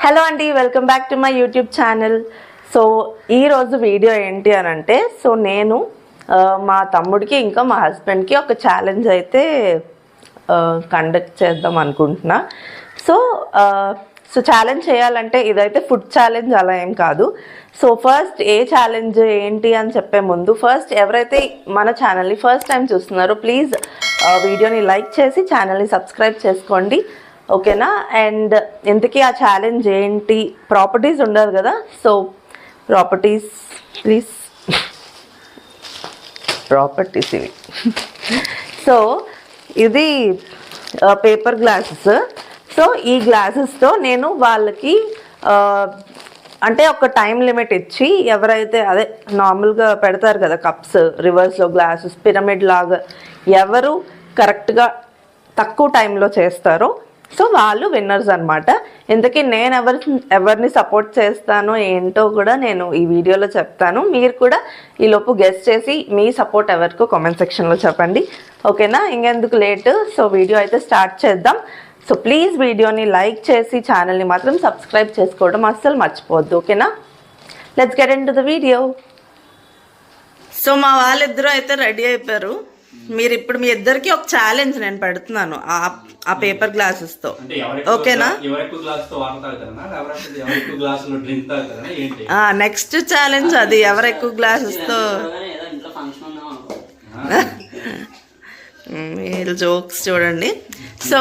Hello అండి, welcome back to my YouTube channel. So ఈరోజు video ఏంటి అని అంటే, సో నేను మా తమ్ముడికి ఇంకా మా హస్బెండ్కి ఒక ఛాలెంజ్ అయితే కండక్ట్ చేద్దాం అనుకుంటున్నా. సో ఛాలెంజ్ చేయాలంటే ఇదైతే ఫుడ్ ఛాలెంజ్ అలా ఏం కాదు. సో ఫస్ట్ ఏ ఛాలెంజ్ ఏంటి అని చెప్పే ముందు, ఫస్ట్ ఎవరైతే మన ఛానల్ని ఫస్ట్ టైం చూస్తున్నారో ప్లీజ్ వీడియోని లైక్ చేసి ఛానల్ని సబ్స్క్రైబ్ చేసుకోండి, ఓకేనా? అండ్ ఇంతకీ ఆ ఛాలెంజ్ ఏంటి, ప్రాపర్టీస్ ఉండదు కదా, సో ప్రాపర్టీస్ ప్లీజ్, ప్రాపర్టీస్ ఇవి. సో ఇది పేపర్ గ్లాసెస్. సో ఈ గ్లాసెస్తో నేను వాళ్ళకి అంటే ఒక టైం లిమిట్ ఇచ్చి, ఎవరైతే అదే నార్మల్గా పెడతారు కదా కప్స్, రివర్స్లో గ్లాసెస్ పిరమిడ్ లాగా, ఎవరు కరెక్ట్గా తక్కువ టైంలో చేస్తారో సో వాళ్ళు విన్నర్స్ అనమాట. ఇంతకీ నేను ఎవరిని సపోర్ట్ చేస్తానో ఏంటో కూడా నేను ఈ వీడియోలో చెప్తాను. మీరు కూడా ఈలోపు గెస్ట్ చేసి మీ సపోర్ట్ ఎవరికో కామెంట్ సెక్షన్లో చెప్పండి, ఓకేనా? ఇంకెందుకు లేట్, సో వీడియో అయితే స్టార్ట్ చేద్దాం. సో ప్లీజ్ వీడియోని లైక్ చేసి ఛానల్ని మాత్రం సబ్స్క్రైబ్ చేసుకోవడం అస్సలు మర్చిపోవద్దు, ఓకేనా? Let's get into the video. So మా వాళ్ళిద్దరూ అయితే రెడీ అయిపోయారు. మీరు ఇప్పుడు మీ ఇద్దరికి ఒక ఛాలెంజ్ నేను పెడుతున్నాను ఆ పేపర్ గ్లాసెస్ తో, ఓకేనా? నెక్స్ట్ ఛాలెంజ్ అది, ఎవరు ఎక్కువ గ్లాసెస్ తో. మీరు జోక్స్ చూడండి. సో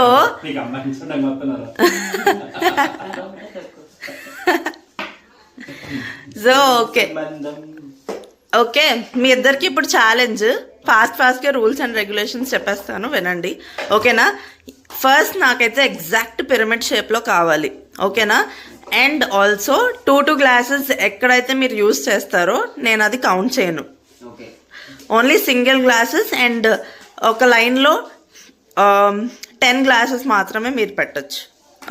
ఓకే మీ ఇద్దరికి ఇప్పుడు ఛాలెంజ్. ఫాస్ట్గా రూల్స్ అండ్ రెగ్యులేషన్స్ చెప్పేస్తాను, వినండి, ఓకేనా? ఫస్ట్ నాకైతే ఎగ్జాక్ట్ పిరమిడ్ షేప్లో కావాలి, ఓకేనా? అండ్ ఆల్సో 2 గ్లాసెస్ ఎక్కడైతే మీరు యూజ్ చేస్తారో నేను అది కౌంట్ చేయను, ఓన్లీ సింగిల్ గ్లాసెస్. అండ్ ఒక లైన్లో 10 గ్లాసెస్ మాత్రమే మీరు పెట్టచ్చు,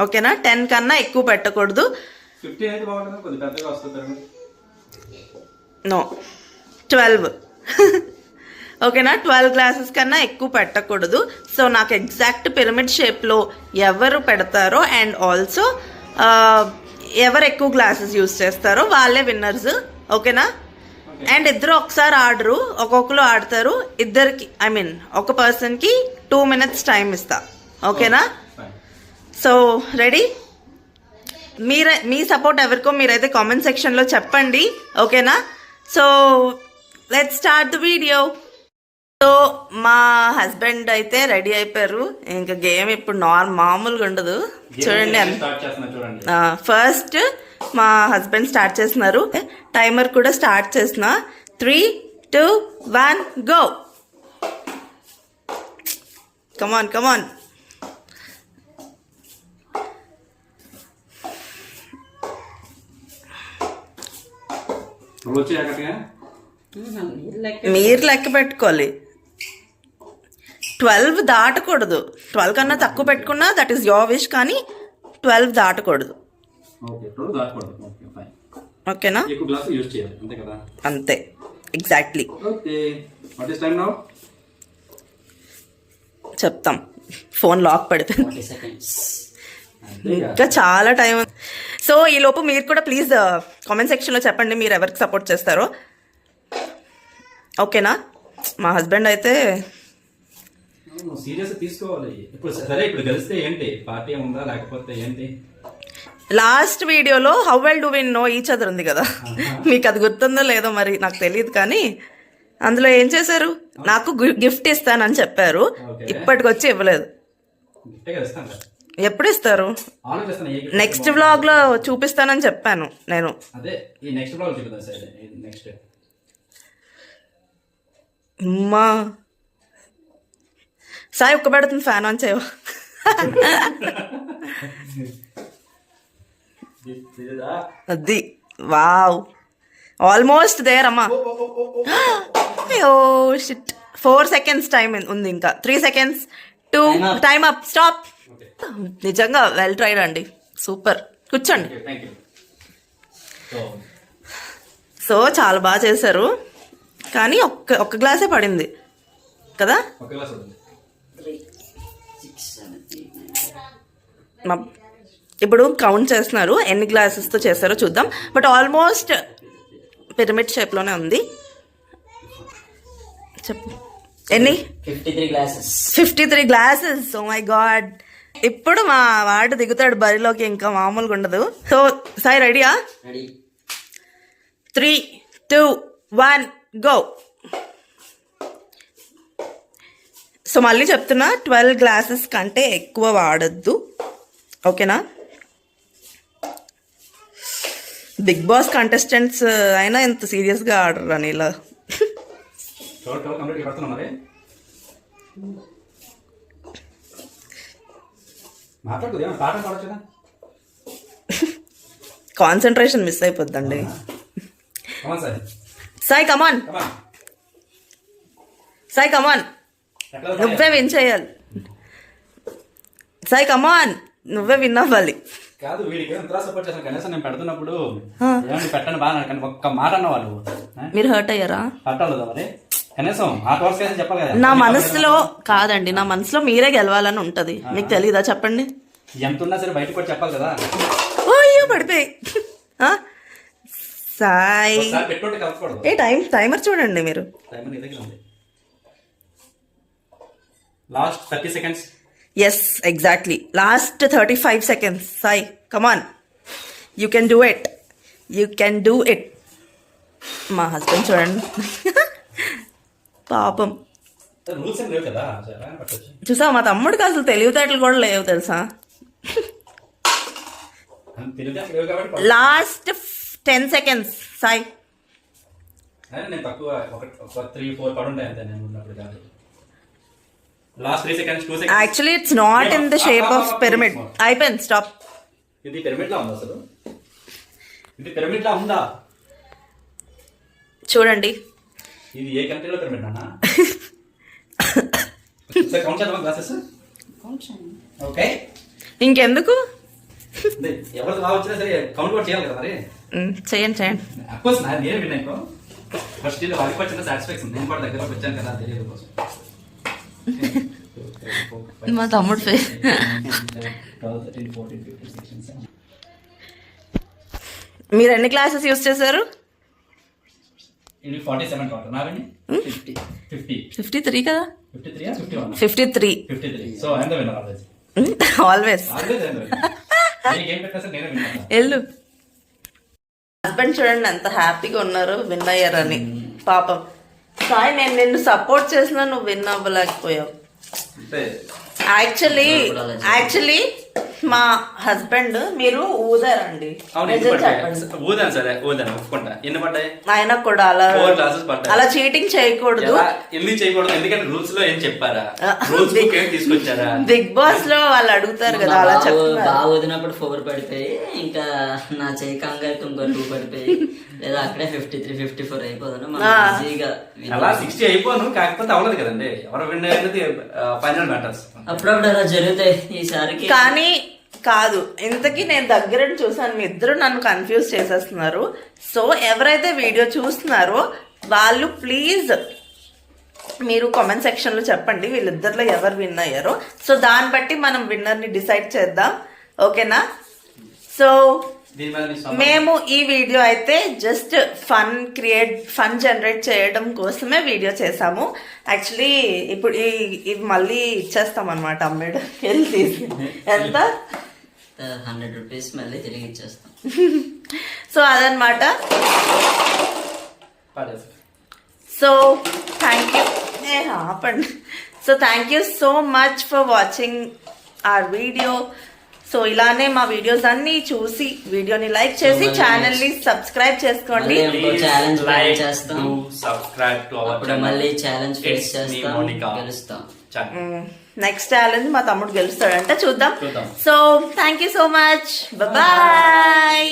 ఓకేనా? 10 కన్నా ఎక్కువ పెట్టకూడదు. నో 12 ఓకేనా? 12 గ్లాసెస్ కన్నా ఎక్కువ పెట్టకూడదు. సో నాకు ఎగ్జాక్ట్ పిరమిడ్ షేప్లో ఎవరు పెడతారో అండ్ ఆల్సో ఎవరు ఎక్కువ గ్లాసెస్ యూజ్ చేస్తారో వాళ్ళే విన్నర్స్, ఓకేనా? అండ్ ఇద్దరు ఒకసారి ఆడరు, ఒక్కొక్కరు ఆడతారు. ఇద్దరికి ఒక పర్సన్కి 2 minutes టైం ఇస్తా, ఓకేనా? So ready? మీ సపోర్ట్ ఎవరికో మీరైతే కామెంట్ సెక్షన్లో చెప్పండి, ఓకేనా? So let's start the video. So మా హస్బెండ్ అయితే రెడీ అయిపోయారు. ఇంకా గేమ్ ఇప్పుడు మామూలుగా ఉండదు, చూడండి. ఫస్ట్ మా హస్బెండ్ స్టార్ట్ చేస్తున్నారు. టైమర్ కూడా స్టార్ట్ చేసిన. 3, 2, 1 గో. కమాన్ కమాన్. మీరు లెక్క పెట్టుకోవాలి. 12 దాటకూడదు. 12 కన్నా తక్కువ పెట్టుకున్నా దట్ ఈస్ యువర్ విష్, కానీ 12 దాటకూడదు, ఓకేనా? అంతే, ఎగ్జాక్ట్లీ చెప్తాం. ఫోన్ లాక్ పడిపోయింది, ఇంకా చాలా టైం. సో ఈ లోపు మీరు కూడా ప్లీజ్ కామెంట్ సెక్షన్లో చెప్పండి మీరు ఎవరికి సపోర్ట్ చేస్తారో, ఓకేనా? మా హస్బెండ్ అయితే లాస్ట్ వీడియోలో how well do we know each other ఉంది కదా, మీకు అది గుర్తుందో లేదో మరి నాకు తెలియదు, కానీ అందులో ఏం చేశారు, నాకు గిఫ్ట్ ఇస్తానని చెప్పారు. ఇప్పటికొచ్చి ఇవ్వలేదు. ఎప్పుడు ఇస్తారు? నెక్స్ట్ వ్లాగ్ లో చూపిస్తానని చెప్పాను నేను. అమ్మా సాయి ఒక్క పెడుతుంది, ఫ్యాన్ ఆన్ చేయవా? అది వావ్, ఆల్మోస్ట్ దేర్ అమ్మా. ఓ షిట్, 4 seconds టైం ఉంది, ఇంకా 3 seconds. 2 time up, stop. నిజంగా వెల్ ట్రైడ్ అండి, సూపర్. కూర్చోండి. సో చాలా బాగా చేశారు, కానీ ఒక్క గ్లాసే పడింది కదా. ఇప్పుడు కౌంట్ చేస్తున్నారు ఎన్ని గ్లాసెస్తో చేస్తారో చూద్దాం. బట్ ఆల్మోస్ట్ పిరమిడ్ షేప్లోనే ఉంది. చెప్పు ఎన్ని? 53 గ్లాసెస్. Oh my God. ఇప్పుడు మా వాడు దిగుతాడు బరిలోకి, ఇంకా మామూలుగా ఉండదు. సో సాయి రెడీయా? 3, 2, 1 గో. సో మళ్ళీ చెప్తున్నా, 12 గ్లాసెస్ కంటే ఎక్కువ వాడద్దు, ఓకేనా? బిగ్ బాస్ కంటెస్టెంట్స్ అయినా ఇంత సీరియస్గా ఆడరు అని ఇలా. కాన్సన్ట్రేషన్ మిస్ అయిపోద్దండి. సాయి కమాన్, సాయి కమాన్, నువ్వే విన్ చేయాలి. సాయి కమాన్, నువ్వే విన్ అవ్వాలి. కాదు వీడికి ఎంత సపోర్ట్ చేస్తాను, కనీసం నేను పెడుతున్నప్పుడు పెట్టండి బాగా కానీ ఒక్క మాట అన్నవాళ్ళు. మీరు హర్ట్ అయ్యారా? హర్ట్ అవ్వదు మరి, కనీసం మాట వర్క్ అయితే చెప్పాలి కదా. నా మనసులో కాదండి, నా మనసులో మీరే గెలవాలని ఉంటది. మీకు తెలీదా? చెప్పండి. ఎంత ఉన్నా సరే బయటకు కూడా చెప్పాలి కదా. అయ్యో పడిపోయి. సాయి పెట్టుకుంటే కలపకూడదు. ఏ టైమర్ చూడండి మీరు. టైమర్ నీ దగ్గర ఉంది. Last 30 seconds. Yes, exactly. Last 35 seconds. Sai, come on. You can do it. You can do it. మా హస్బెండ్ చూడండి పాపం. రూల్స్ ఏం లేవు కదా. చూసా, మా తమ్ముడికి అసలు తెలివితేటలు కూడా లేవు తెలుసా. Last 10 seconds. సాయి నేను తక్కువ ఒక 3-4 పడుంటాయి అంతే నేను ఉన్నప్పుడు కాదు. Last 3 seconds, 2 seconds. Actually, it's not in the shape of pyramid. అయిపోయింది, స్టాప్. ఇది పిరమిడ్ లా ఉందా అసలు? ఇది పిరమిడ్ లా ఉందా? చూడండి. ఇది ఏ కంట్రీలో పిరమిడ్ అన్నా? సరే కౌంట్ చేద్దాం గ్లాసెస్. ఓకే, ఇంకెందుకు? ఎవరు బాగా వచ్చినా సరే కౌంట్ కూడా చేయాలి కదా మరి. చేయండి చేయండి. అఫ్కోర్స్ నేను విన్నాను. ఫస్ట్ ఇది వాళ్ళకి వచ్చిన సాటిస్ఫాక్షన్, నేను కూడా దగ్గరకు వచ్చాను కదా తెలియదు కోసం. మా తమ్ముడు ఫేస్. మీరు ఎన్ని క్లాసెస్ యూజ్ చేశారు? 47 టోటల్. నావెన్ని 53 కదా? 53 so I am the winner always. వెళ్ళు. హస్బెండ్ చూడండి ఎంత హ్యాపీగా ఉన్నారు విన్ అయ్యారని. పాపం సాయి, నేను నిన్ను సపోర్ట్ చేసినా నువ్వు విన్ అవ్వలేకపోయావు. యాక్చువల్లీ మా హస్బెండ్ మీరు ఊదారండి. ఊదాను సరే, ఊదాను ఒప్పుకుంటా. ఎన్ని పడ్డాయి? ఆయన కూడా అలా 4 glasses పడ్డాయి. అలా చీటింగ్ చేయకూడదు. ఎందుకు చేయకూడదు? ఎందుకంటే రూల్స్ లో ఏం చెప్పారా? రూల్స్ బుక్ ఏం తీసుకొచ్చారా? బిగ్ బాస్ లో వాళ్ళు అడుగుతారు కదా, అలా చెప్తున్నారు. బాగా వదినప్పుడు 4 పడిపోయి, ఇంకా నా చేయి కంగారు ఇంకో 2 పడిపోయి, లేదా అక్కడే 53, 54 అయిపోతాను. అలా 60 అయిపోను, కాకపోతే అవ్వలేదు కదండి. ఎవరు విన్ అనేది ఫైనల్ మ్యాటర్స్. అప్పుడప్పుడు అలా జరుగుతాయి. ఈసారికి కానీ కాదు, ఇంతకీ నేను దగ్గర చూసాను, మీ ఇద్దరు నన్ను కన్ఫ్యూజ్ చేసేస్తున్నారు. సో ఎవరైతే వీడియో చూస్తున్నారో వాళ్ళు ప్లీజ్ మీరు కామెంట్ సెక్షన్లో చెప్పండి వీళ్ళిద్దరిలో ఎవరు విన్ అయ్యారో. సో దాన్ని బట్టి మనం విన్నర్ని డిసైడ్ చేద్దాం, ఓకేనా? సో మేము ఈ వీడియో అయితే జస్ట్ ఫన్ జనరేట్ చేయడం కోసమే వీడియో చేసాము. యాక్చువల్లీ ఇప్పుడు ఇవి మళ్ళీ ఇచ్చేస్తాం అనమాట. అమ్మేడు వెళ్ళి తీసి ఎంత 100 రూపీస్ మళ్ళీ తిరిగి ఇచ్చేస్తాం. సో అదనమాట. So thank you. ఆపండి. So thank you so much for watching our video. So ఇలానే మా వీడియోస్ అన్ని చూసి వీడియోని లైక్ చేసి ఛానల్ ని సబ్స్క్రైబ్ చేసుకోండి. మళ్ళీ ఛాలెంజ్ ఫేస్ చేస్తాం. నెక్స్ట్ ఛాలెంజ్ మా తమ్ముడు గెలుస్తాడంటే చూద్దాం. So thank you so much. Bye.